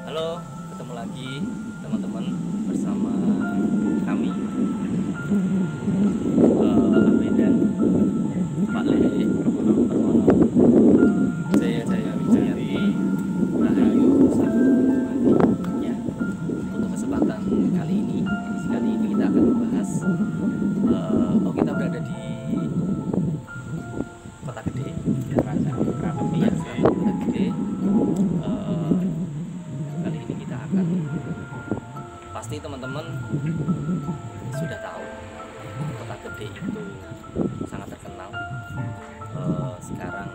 Halo, ketemu lagi teman-teman bersama kami Amedan Pak Le Permono Jaya Wijayanti Rahayu Sarwati. Ya, untuk kesempatan kali ini kita akan membahas kita berada di Kota Gede, Kota Gede. Kali ini kita akan, pasti teman-teman sudah tahu Kota Gede itu sangat terkenal. Sekarang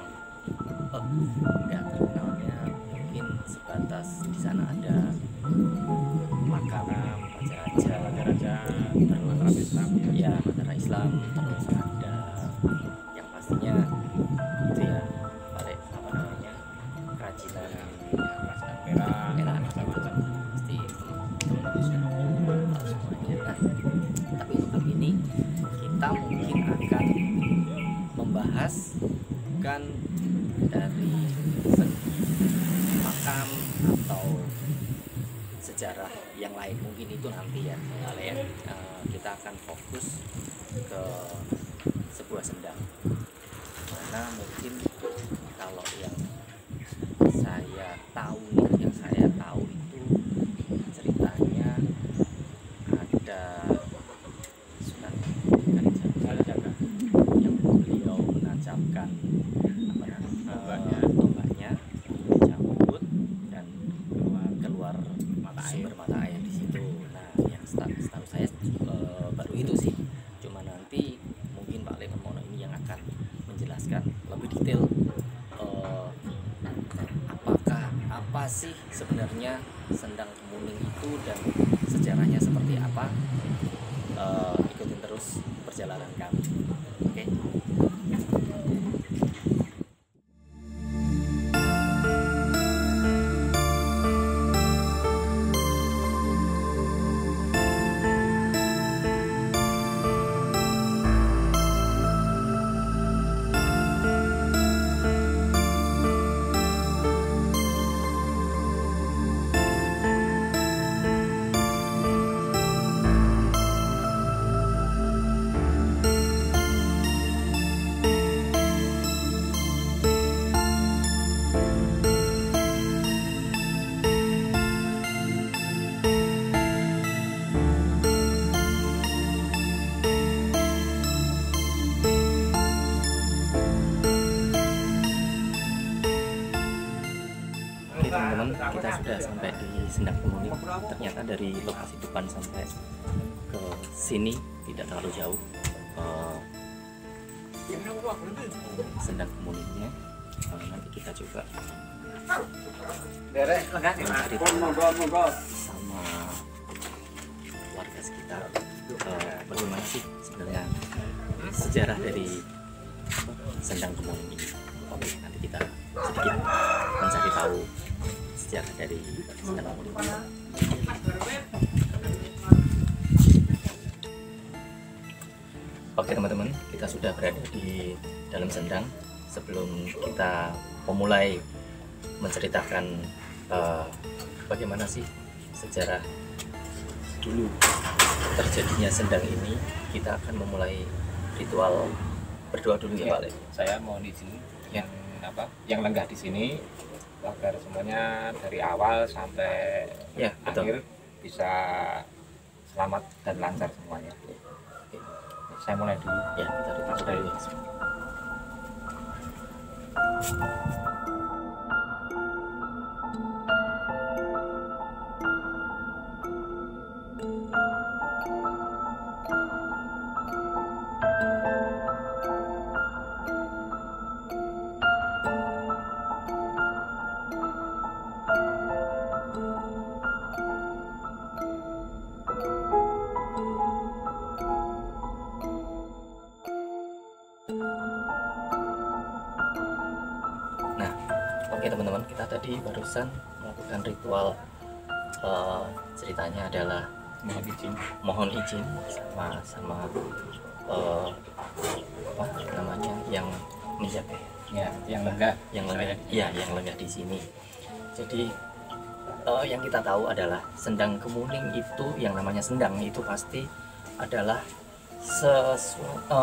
enggak terkenalnya mungkin sebatas di sana ada makanan raja-raja terus Islam, ya Mataram Islam, terus ada yang pastinya itu ya balik apa namanya kerajinan merah macam-macam, pasti teman-teman sudah tahu semuanya. Nah, tapi untuk kali ini kita mungkin akan membahas bukan dari segi makam atau sejarah yang lain, mungkin itu nanti ya kalian. Kita akan fokus ke sebuah sendang, mana mungkin kalau yang saya tahu itu ceritanya ada Sunan Kalijaga yang beliau menancapkan tombaknya cabut dan keluar sumber mata air di situ. Nah, yang setahu saya baru itu sih. Cuma nanti mungkin Pak Le Permono ini yang akan menjelaskan lebih detail apa sih sebenarnya Sendang Kemuning itu dan sejarahnya seperti apa. Ikutin terus perjalanan kami. Oke. Teman-teman, kita sudah sampai di Sendang Kemuning. Ternyata dari lokasi depan sampai ke sini tidak terlalu jauh. Sendang Kemuningnya nanti kita coba mencari tahu sama warga sekitar bagaimana sih sebenarnya sejarah dari Sendang Kemuning ini. Oke, nanti kita sedikit mencari tahu sejarah dari Sendang Kemuning. Oke teman-teman, kita sudah berada di dalam Sendang. Sebelum kita memulai menceritakan bagaimana sih sejarah dulu terjadinya Sendang ini, kita akan memulai ritual berdoa dulu ya Pak Le. Saya mohon izin yang lenggah di sini agar semuanya dari awal sampai akhir bisa selamat dan lancar semuanya. Saya mulai dulu. Ya, kita ritual dulu. Oke teman-teman, kita tadi barusan melakukan ritual, ceritanya adalah mohon izin sama apa namanya yang menjaga ya, yang lenggah di sini. Jadi yang kita tahu adalah Sendang Kemuning itu, yang namanya sendang itu pasti adalah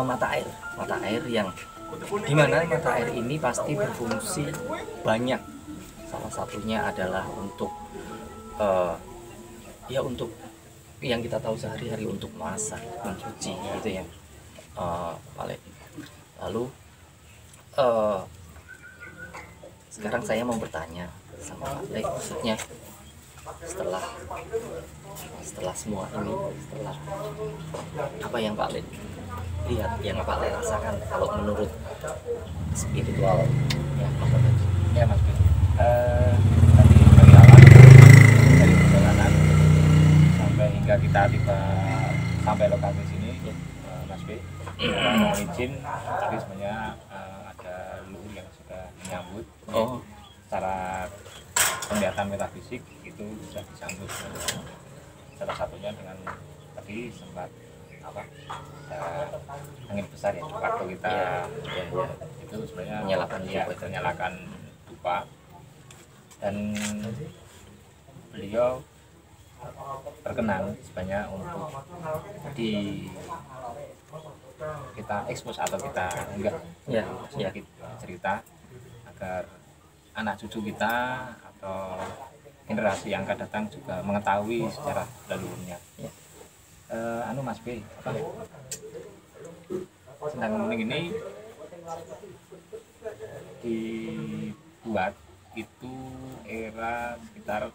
mata air yang dimana mata air ini pasti berfungsi banyak. Salah satunya adalah untuk ya untuk yang kita tahu sehari-hari, untuk masak, mencuci gitu ya, Pak Le. Lalu sekarang saya mau bertanya sama Pak Le, maksudnya setelah semua ini, setelah apa yang Pak Le lihat, yang Pak Le rasakan, kalau menurut spiritual ya Mas Ben. Tadi dari awal, dari perjalanan sampai hingga kita tiba sampai lokasi sini, Mas B, mohon izin, tadi sebenarnya ada leluhur yang sudah menyambut. Secara penglihatan metafisik itu bisa disambut, salah satunya dengan tadi sempat angin besar ya, waktu kita itu sebenarnya menyalakan dupa, dan beliau berkenan sebenarnya untuk kita ekspos atau kita sedikit cerita agar anak cucu kita atau generasi yang akan datang juga mengetahui sejarah leluhurnya. Mas B, Sendang Kemuning ini dibuat itu era sekitar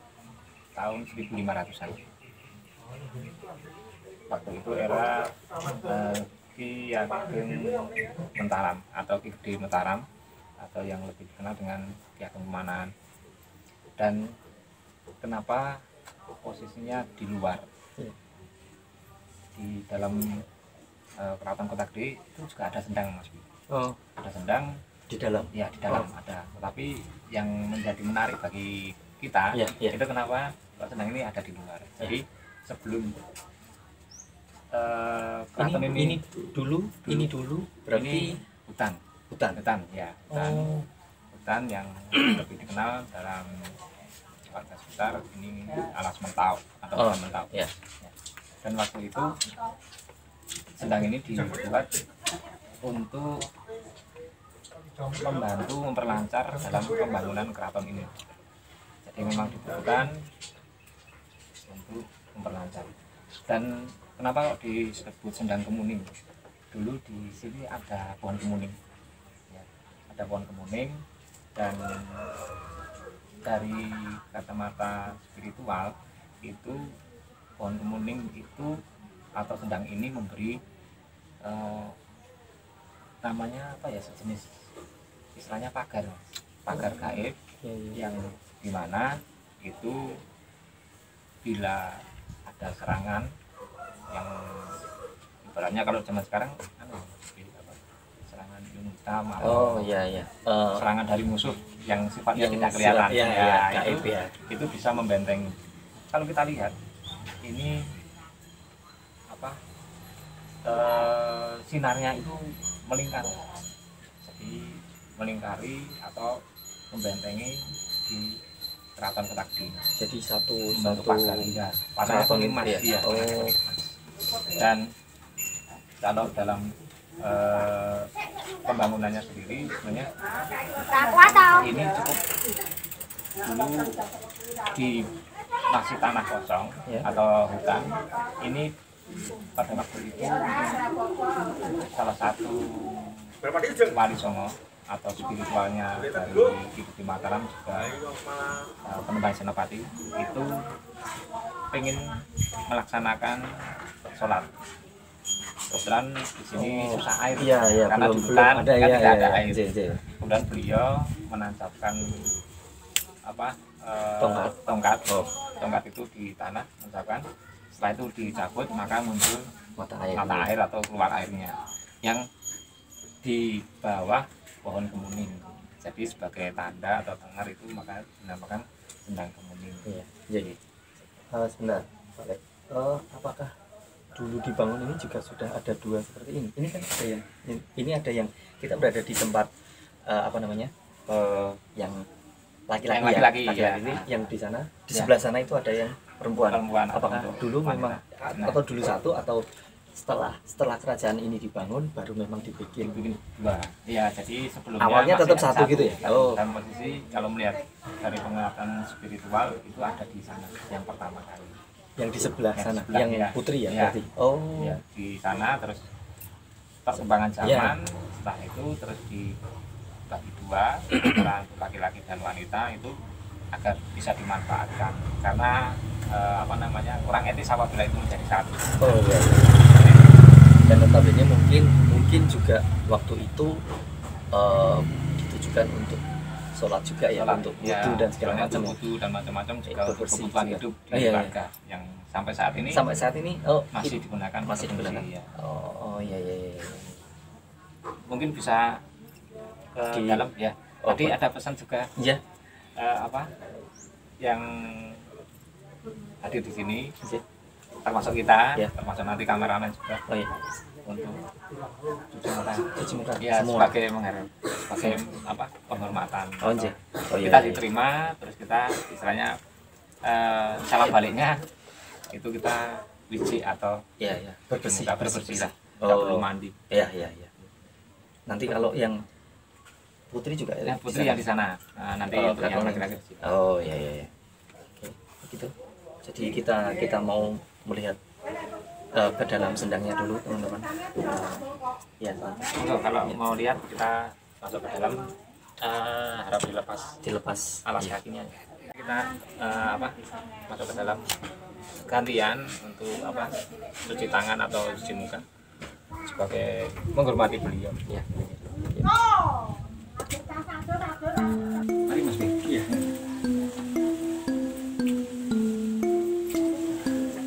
tahun 1500-an. Waktu itu era Ki Ageng Mataram atau Ki Gede Mataram, atau yang lebih dikenal dengan Ki Ageng Pemanan. Dan kenapa posisinya di luar? Di dalam Keraton Kota Gede itu juga ada sendang, Mas. Ada sendang di dalam. Ya, di dalam ada. Tetapi yang menjadi menarik bagi kita itu kenapa sendang ini ada di luar. Jadi sebelum keraton ini dulu berarti hutan ya. Hutan yang lebih dikenal dalam warga sekitar ini Alas Mentau atau Hutan Mentau. Dan waktu itu sendang ini dibuat untuk membantu memperlancar dalam pembangunan keraton ini. Jadi memang dibutuhkan untuk memperlancar. Dan kenapa kok disebut Sendang Kemuning? Dulu di sini ada pohon kemuning. Ada pohon kemuning, dan dari kacamata spiritual itu pohon kemuning itu atau sendang ini memberi namanya apa ya, sejenis istilahnya pagar gaib yang dimana itu bila ada serangan yang ibaratnya kalau zaman sekarang serangan ilmu hitam atau serangan dari musuh yang sifatnya tidak kelihatan itu bisa membentengi. Kalau kita lihat ini sinarnya itu melingkar, jadi melingkari atau membentengi di Keraton Kota Gede. Jadi satu pagar ya, keraton emas ya. Dan kalau dalam pembangunannya sendiri sebenarnya ini cukup dulu di masih tanah kosong atau hutan. Ini pada waktu itu salah satu wali songo atau spiritualnya dari Ki Gede Mataram juga Penembahan Senopati itu pengen melaksanakan sholat. Kebetulan di sini susah air karena di hutan tidak ada air. Kemudian beliau menancapkan tongkat itu di tanah, menancapkan. Setelah itu dicabut, maka muncul mata air atau keluar airnya yang di bawah pohon kemuning. Jadi sebagai tanda atau tengar itu maka dinamakan Sendang Kemuning. Jadi sebentar, Pak Le, apakah dulu dibangun ini juga sudah ada dua seperti ini? Ini kan ada yang kita berada di tempat yang laki-laki ya. Ini yang di sana, di ya. sebelah sana itu ada yang perempuan. Apakah dulu memang atau dulu satu atau setelah kerajaan ini dibangun baru memang dibikin dua? Ya, jadi sebelumnya awalnya tetap satu gitu ya. Dalam posisi kalau melihat dari penglihatan spiritual itu ada di sana yang pertama kali. Yang di sebelah sana, yang ya. putri ya, ya. berarti. Oh. Ya, di sana terus perkembangan zaman setelah itu terus dibagi dua antara laki-laki dan wanita itu agar bisa dimanfaatkan karena kurang etis apabila itu menjadi satu. Oh iya. Dan notabene mungkin juga waktu itu ditujukan untuk sholat juga ya, untuk wudu dan segala macam. Wudu dan macam-macam juga untuk kebutuhan hidup di keluarga yang sampai saat ini masih digunakan. Ya. Oh iya. Mungkin bisa ke dalam ya. Tadi ada pesan juga. Iya. Yang hadir di sini termasuk kita, termasuk nanti kameramen juga. Oh iya. Untuk cuci muka ya, semua sebagai penghormatan. Oh iya. Kita diterima, terus kita istilahnya salam baliknya itu kita wiji atau bersih lah. Nggak perlu mandi. Iya. Nanti kalau yang putri juga ya, putri yang di sana. Nanti untuk yang laki-laki di situ. Oh iya. Oke, begitu. Jadi kita mau melihat ke dalam sendangnya dulu, teman-teman. Kalau mau lihat kita masuk ke dalam, harap dilepas alas kakinya. Kita masuk ke dalam gantian untuk cuci tangan atau cuci muka sebagai menghormati beliau. Ya. Mari Mas Bi. Iya.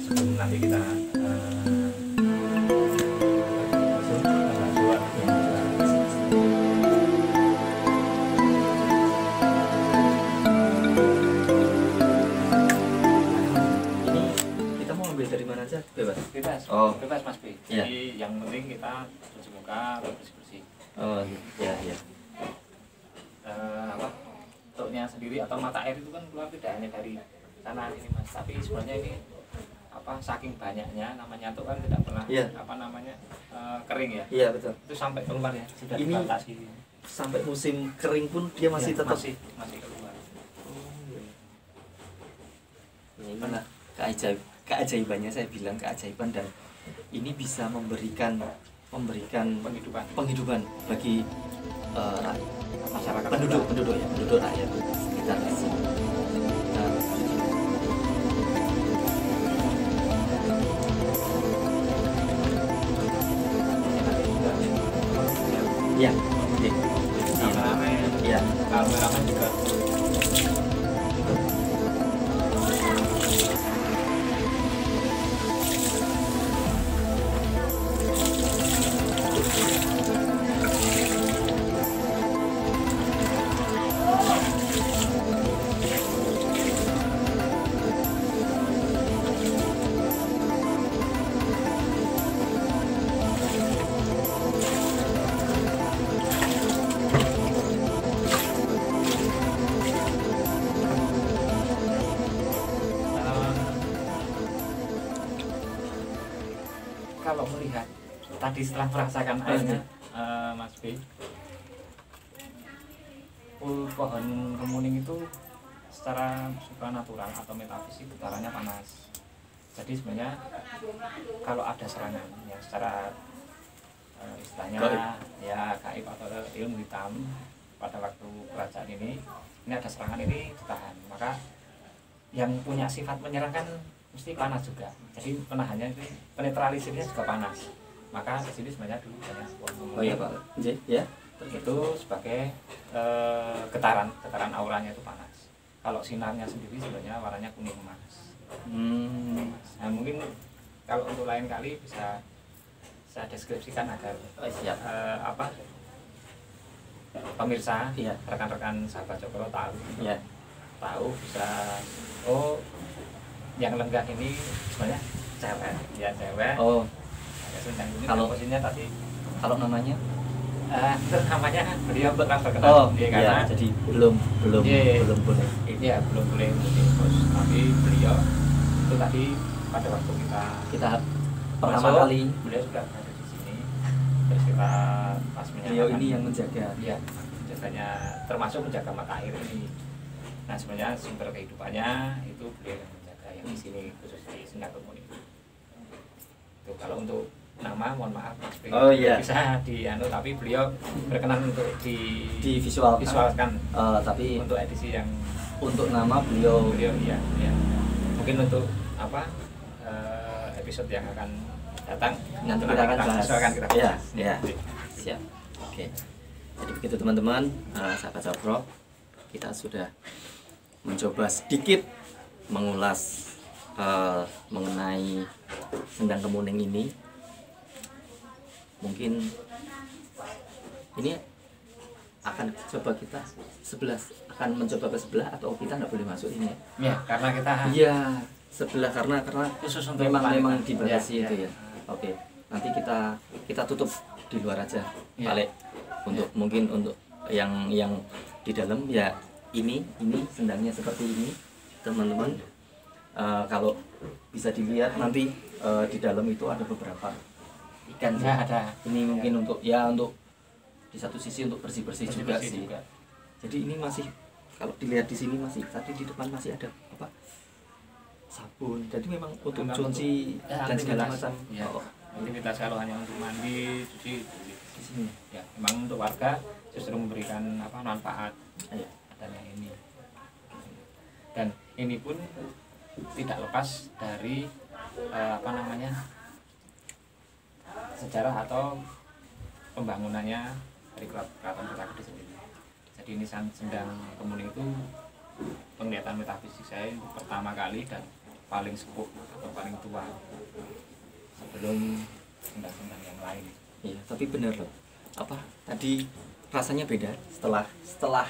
Sebelum nanti kita bebas Mas B. Jadi yang penting kita cuci muka bersih-bersih. Oh iya. Tutnya sendiri atau mata air itu kan keluar tidak hanya dari sana ini Mas, tapi sebenarnya ini saking banyaknya namanya tuh kan tidak pernah kering ya. Iya betul. Itu sampai keluar ya, sudah ini dibatasi. Sampai musim kering pun dia masih tetap masih keluar. Inilah keajaibannya, saya bilang keajaiban, dan ini bisa memberikan penghidupan bagi masyarakat, penduduk rakyat sekitar di sini. Ya, kameramen juga. Kalau melihat tadi setelah merasakan airnya, Mas B, pohon kemuning itu secara supranatural atau metafisik udaranya panas. Jadi sebenarnya kalau ada serangan yang secara istilahnya gaib atau ilmu hitam pada waktu kerajaan ini ada serangan ini ditahan, maka yang punya sifat menyerang kan mesti panas juga. Jadi penahannya itu penetralisirnya juga panas. Maka di sini sebenarnya dulu banyak pohon Pak. Ya. Itu sebagai getaran auranya itu panas. Kalau sinarnya sendiri sebenarnya warnanya kuning emas. Nah, mungkin kalau untuk lain kali bisa saya deskripsikan agar pemirsa, rekan-rekan sahabat Cokro tahu bisa yang lenggah ini sebenarnya cewek. Oh. Kalau posisinya tadi, kalau namanya namanya beliau kurang terkenal. Oh karena jadi belum boleh. Iya, belum boleh infus. Tapi beliau itu tadi pada waktu kita pertama masuk, kali beliau sudah ada di sini. Terus kita pas beliau ini yang menjaga. Iya, menjaganya, termasuk menjaga mata air ini. Nah, sebenarnya sumber kehidupannya itu beliau yang menjaga yang di sini, khusus di Sendang Kemuning. Itu kalau untuk nama, mohon maaf Mas Pri, bisa tapi beliau berkenan untuk visualkan. Tapi untuk edisi yang untuk nama beliau iya. Mungkin untuk episode yang akan datang nanti kita akan bahas. Ya. Siap. Oke. Jadi begitu teman-teman, sahabat Sapro, kita sudah mencoba sedikit mengulas mengenai Sendang Kemuning ini. Mungkin ini akan coba kita akan mencoba ke sebelah, atau kita nggak boleh masuk ini ya, karena kita sebelah karena khusus untuk memang dibatasi itu ya. Oke, nanti kita tutup di luar aja balik untuk mungkin untuk yang di dalam ya ini sendangnya seperti ini teman-teman. Kalau bisa dilihat nanti di dalam itu ada beberapa ikan ada. Ini mungkin untuk di satu sisi untuk bersih juga sih. Jadi ini masih, kalau dilihat di sini masih, tadi di depan masih ada sabun. Jadi memang untuk cuci dan segala macam. Aktivitas kalau hanya untuk mandi, cuci di sini. Ya, memang untuk warga justru memberikan manfaat adanya ini. Dan ini pun tidak lepas dari sejarah atau pembangunannya dari Keraton Kota Gede sendiri. Jadi ini Sendang Kemuning itu penglihatan metafisik saya pertama kali dan paling sepuh atau paling tua sebelum sendang-sendang yang lain. Iya, tapi benar loh. Tadi rasanya beda setelah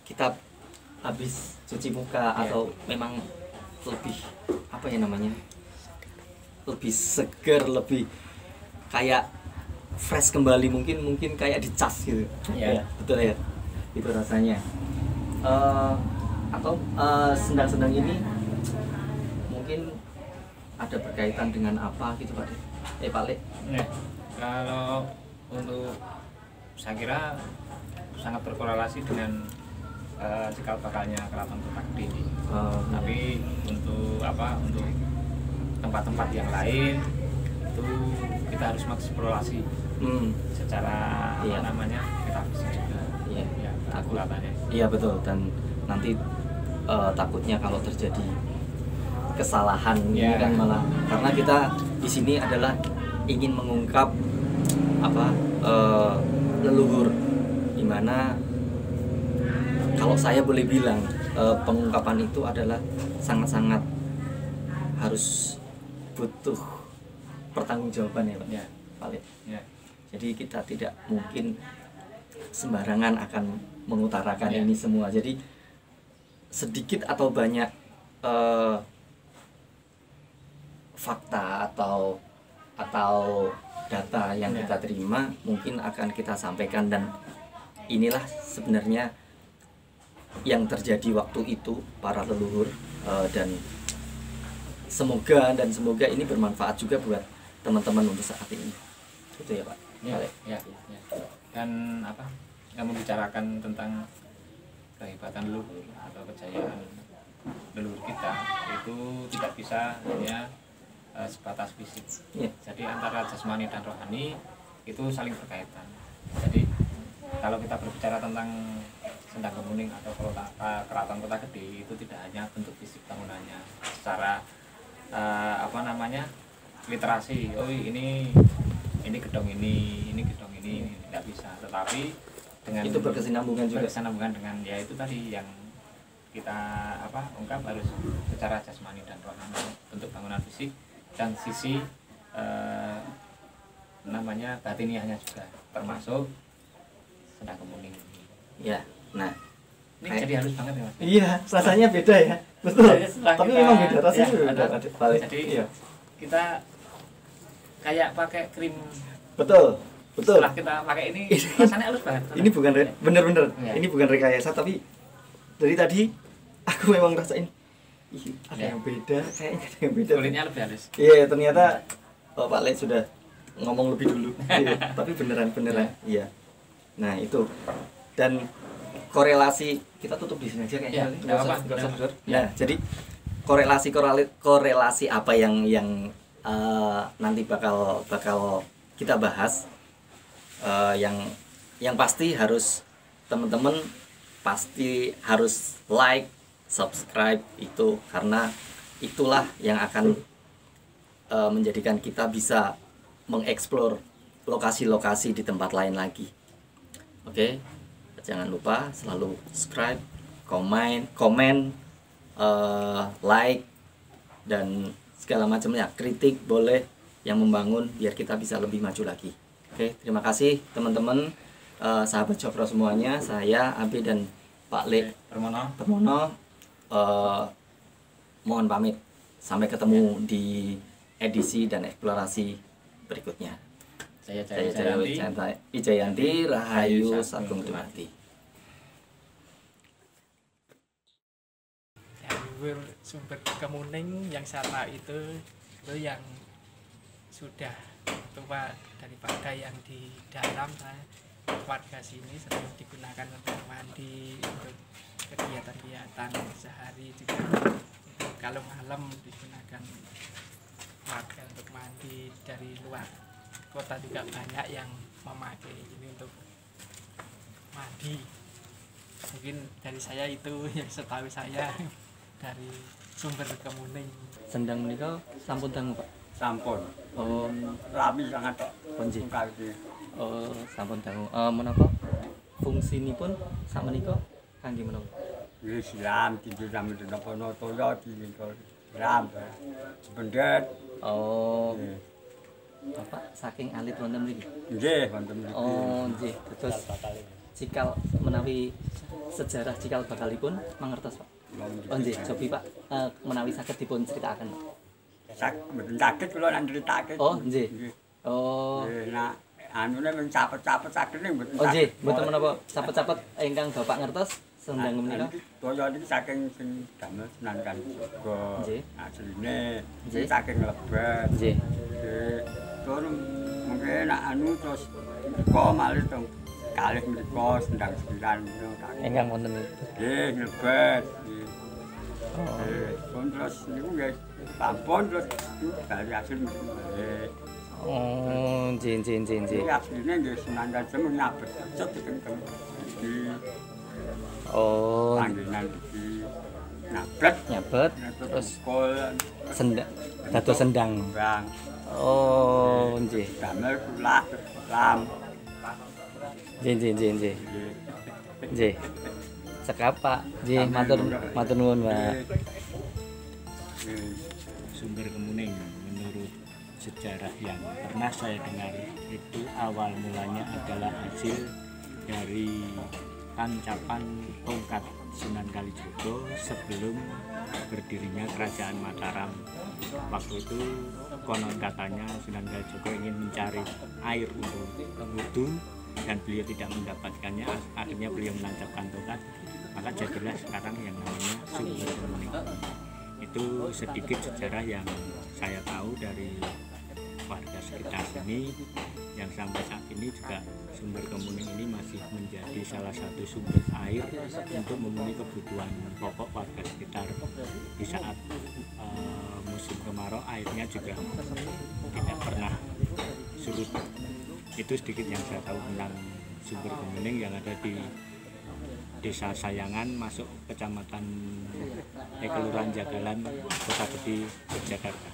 kita habis cuci muka atau memang lebih lebih seger, lebih kayak fresh kembali, mungkin kayak dicas gitu. Ya, betul ya, itu rasanya. Atau sendang-sendang ini mungkin ada berkaitan dengan apa gitu Pak Le? Kalau untuk saya kira sangat berkorelasi dengan cikal bakalnya Keraton Kota Gede ini. Tapi untuk tempat-tempat yang lain itu kita harus mengeksplorasi secara metafisik juga. Takutnya. Iya betul, dan nanti takutnya kalau terjadi kesalahan ini kan malah, karena kita di sini adalah ingin mengungkap leluhur, dimana kalau saya boleh bilang pengungkapan itu adalah sangat-sangat harus butuh pertanggungjawaban ya Pak Le. Jadi kita tidak mungkin sembarangan akan mengutarakan ini semua. Jadi sedikit atau banyak fakta atau data yang kita terima mungkin akan kita sampaikan, dan inilah sebenarnya yang terjadi waktu itu para leluhur, dan semoga ini bermanfaat juga buat teman-teman untuk saat ini. Itu ya Pak. Dan membicarakan tentang kehebatan leluhur atau kejayaan leluhur kita itu tidak bisa hanya sebatas fisik. Jadi antara jasmani dan rohani itu saling berkaitan. Jadi kalau kita berbicara tentang Sendang Kemuning atau Keraton Kota Gede, itu tidak hanya bentuk fisik bangunannya secara literasi, ini gedung ini gedung ini, tidak bisa. Tetapi dengan itu berkesinambungan dengan itu tadi yang kita ungkap, harus secara jasmani dan rohani, bentuk bangunan fisik dan sisi batiniahnya juga termasuk Sendang Kemuning. Ya, nah ini jadi halus banget ya Mas. Iya, rasanya beda ya, betul. Tapi memang beda rasanya. Jadi kita kayak pakai krim. Betul. Betul. Setelah kita pakai ini rasanya halus banget. Ini bukan bener-bener. Ya. Ini bukan rekayasa, tapi dari tadi aku memang rasain ada yang beda, kayaknya ada yang beda. Kulitnya lebih halus. Iya, ternyata Pak Le sudah ngomong lebih dulu. Iya, tapi beneran. Iya. Nah, itu. Dan korelasi kita tutup di sini aja kayaknya. Enggak apa-apa. Nah, jadi korelasi apa yang nanti bakal kita bahas, yang pasti harus teman-teman pasti harus like, subscribe itu, karena itulah yang akan menjadikan kita bisa mengeksplor lokasi-lokasi di tempat lain lagi. Oke, jangan lupa selalu subscribe, komen, like, dan segala macamnya. Kritik boleh yang membangun biar kita bisa lebih maju lagi. Oke, terima kasih teman-teman, sahabat Cokro semuanya. Saya Abi dan Pak Le Permono mohon pamit. Sampai ketemu di edisi dan eksplorasi berikutnya. Saya Wijayanti, Rahayu Sagung Dumadi. Sumber Kemuning yang sama itu yang sudah tua daripada yang di dalam. Warga sini sering digunakan untuk mandi, untuk kegiatan-kegiatan sehari juga. Kalau malam digunakan warga untuk mandi. Dari luar kota juga banyak yang memakai ini untuk mandi. Mungkin dari saya itu yang setahu saya dari Sumber Kemuning. Sendang menika sampun dangu, Pak? Sampun. Oh, Rami sangat tok. Ponji. Kali. Oh, sampun dangu. Menapa fungsinipun sakmenika kangge menapa? Wis silam tidur sampe napa toya diengko silam. Sependet. Oh. Bapak saking alit wonten mriki. Nggih, wonten mriki. Oh, nggih. Terus cikal menawi sejarah cikal bakalipun mangertos, Pak? Oh nggih, cobi Pak, menawi saged dipun critakaken, Pak. Mboten saged kula nang critake. Oh, nggih. Oh. Nah, anune men capet-capet saged ning mboten. Oh nggih, mboten menapa capet-capet ingkang Bapak ngertos sendang menika. Toya niki saking sing damel Sunan Kalijaga. Nggih. Asline Nggih. saking Lebet. Nggih. Nggih. Tur mengke nak anu terus kok malih tong kalih mriku Sendang Sembilan ngono. Ingkang wonten niku. Nggih, Lebet. Oh. Terus niku nggih sampun terus dari hasil nggih. Oh, nggih. Iki asline nggih Sunan Kalijaga nyabet cet kengkeng. Iki Oh, panggenan iki nyabet nyabet terus terus kol sendang dados sendang. bang. Oh, nggih. Damel kulah lam. Nggih. Nggih. Nggih. Cekap, Pak. Nggih, matur nuwun, Pak. Sumber Kemuning menurut sejarah yang pernah saya dengar itu awal mulanya adalah hasil dari tancapan tongkat Sunan Kalijaga sebelum berdirinya Kerajaan Mataram. Waktu itu konon katanya Sunan Kalijaga ingin mencari air untuk wudhu dan beliau tidak mendapatkannya, akhirnya beliau menancapkan tongkat, maka jadilah sekarang yang namanya Sumber Kemuning. Itu sedikit sejarah yang saya tahu dari warga sekitar sini, yang sampai saat ini juga Sumber Kemuning ini masih menjadi salah satu sumber air untuk memenuhi kebutuhan pokok warga sekitar. Di saat musim kemarau airnya juga tidak pernah surut. Itu sedikit yang saya tahu tentang Sumber Kemuning yang ada di Desa Sayangan, masuk Kecamatan Kelurahan Jagalan, Kota Gede, Yogyakarta.